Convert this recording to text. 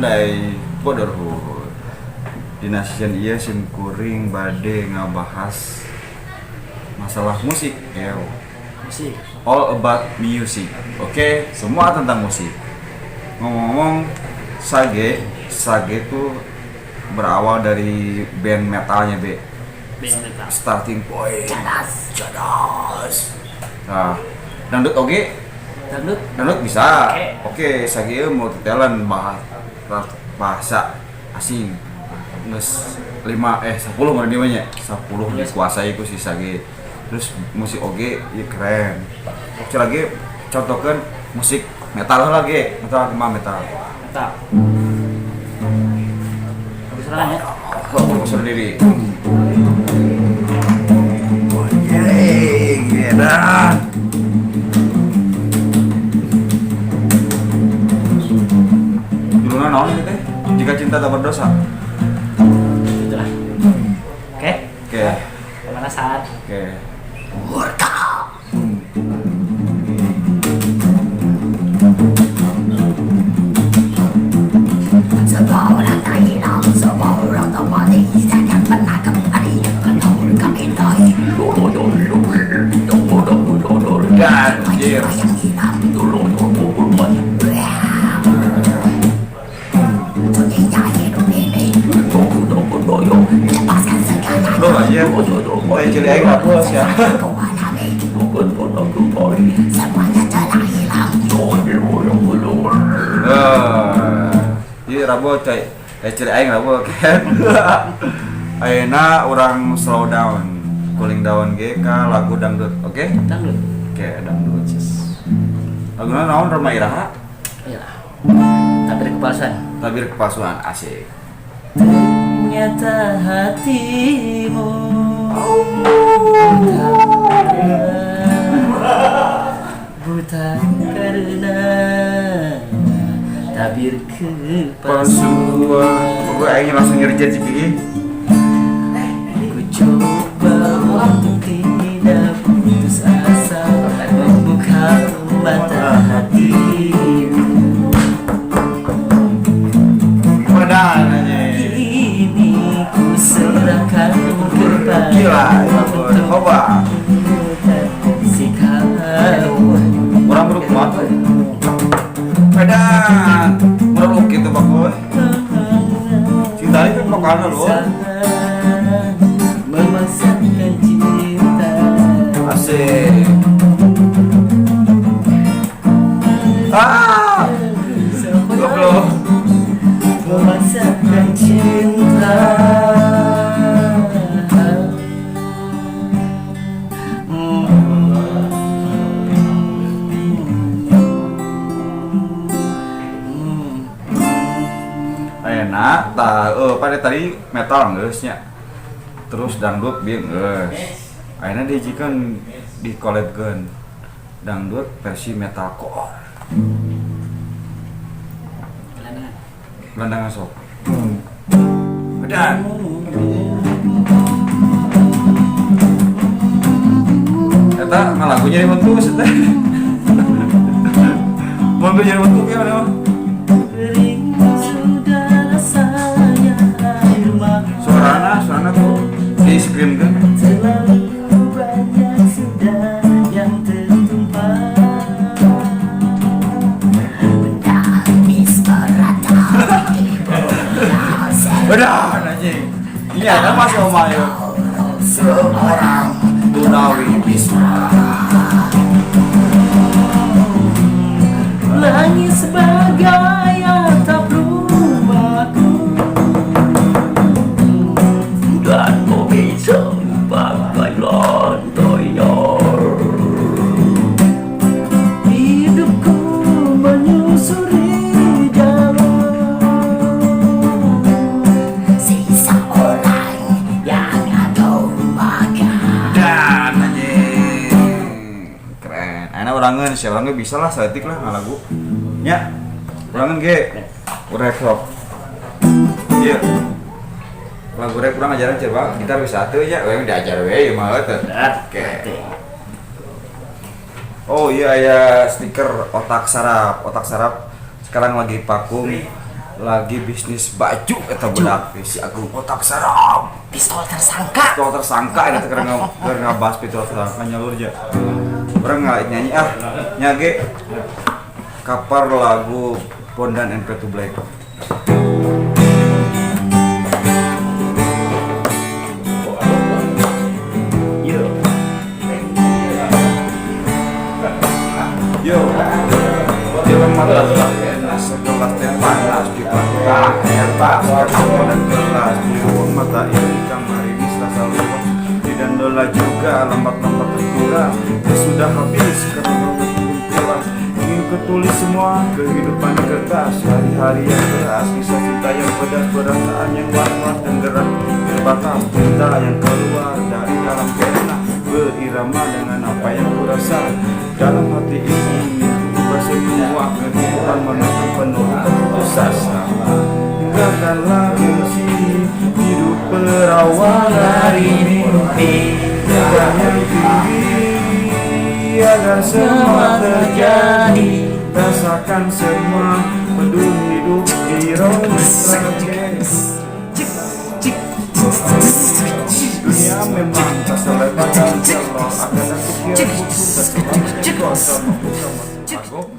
Andai Brotherhood. Dina season ieu sim kuring bade ngabahas masalah musik ya. Musik. All about music. Oke, semua tentang musik. Ngomong-ngomong Sage tuh berawal dari band metalnya be. Band metal. Starting point. Cadas. Nah, dangdut dangdut bisa. Oke, Sage mau tetelan bahasa asing. Nges 10 mana dia banyak 10 dikuasai ku si Sage. Terus musik oge ieu keren. Oke lagi contohkan musik metal lagi, metal. Aku serangan ya. Aku sendiri. Edan. Judulnya naon ini teh? Jika cinta tak berdosa. Itulah. Oke. Pemanasan. Oke. Semua orang tak hilang, semua orang tak mati. Jangan pernah kembali kalau kami indahi. Dan Jiwa yang hilang. Dunia hidup ini. Lepaskan segala lo aja. Mulai jadi aing apa sih? kau alami. Semuanya telah hilang. Jadi rabo cari aing rabo kan. Ayeuna orang slow down, cooling down ge ka lagu dangdut, oke? Dangdut. Oke, dangdut. Laguna naon Roma Iraha? Iyalah. Tabir kepalsuan. Tabir kepalsuan asik. Ternyata hatimu buta karena tabir kepalsuan. Palsuan. Pokoknya aing langsung ngerjain sih gini. Ku coba untuk tidak putus asa membuka mata hatimu. Wadah nanya. Kini ku serahkan kepada Gila, coba. sikapmu. Orang buruk mata. Wadah. Mereluk gitu Pak Boy. Cinta itu lokalnya loh. Memaksakan cinta. Asik. Goblok. Memaksakan cinta. Ayeuna pada tadi metal geusnya. Terus dangdut bieu geus. Ayeuna dijieun di-collabkeun dangdut versi metalcore. Gelandangan sok. Dan eta ngalagunya di mentus teh. Mun jadi mentus ge mana mah? Sudah rasanya air mata. Suarana tuh di screen kan. Terlalu banyak sudah yang tertumpah. Menangis merata. Benar anjing. Iya, kan masih omah ya. Seorang Gunawi Bisma. Langit sebagai atap rumahku dan bumi sebagai lantainya. Hidupku menyusuri jalan. sisa orang yang atau makan. Dan anjing. Keren. Ana orangan sih, orangnya bisa lah saeutik lah ngalagu. Nya. Orangan ge. Urek sok. Iya. Lagu rek kurang ajaran coba, gitar bisa atuh ya, we diajar we ieu mah teh. Oke. Oh iya ya stiker otak sarap sekarang lagi vakum lagi bisnis baju eta budak si Agung otak sarap Pistol tersangka. pistol tersangka ini teh keur ngabas pistol tersangka nyalur aja orang nggak nyanyi nyage kapar lagu Bondan and Fade to Black. Yo, film mata enak segelas teh panas di bantah air pas dan gelas di ruang mata ini kamar ini rasa lupa tidak dola juga lambat-lambat terkurang sudah habis karena pulang ingin ketulis semua kehidupan kertas hari-hari yang keras kisah cinta yang pedas perasaan yang was-was dan gerak terbatas cinta yang keluar dari dalam pena berirama dengan apa yang kurasa dalam hati ini berubah semua kehidupan menuju penuh keputusan tinggalkanlah gengsi hidup berawal dari mimpi yang tinggi agar semua terjadi rasakan semua penduduk hidup di romans dunia memang tak selebar dan jauh akan ada pikiran buku dan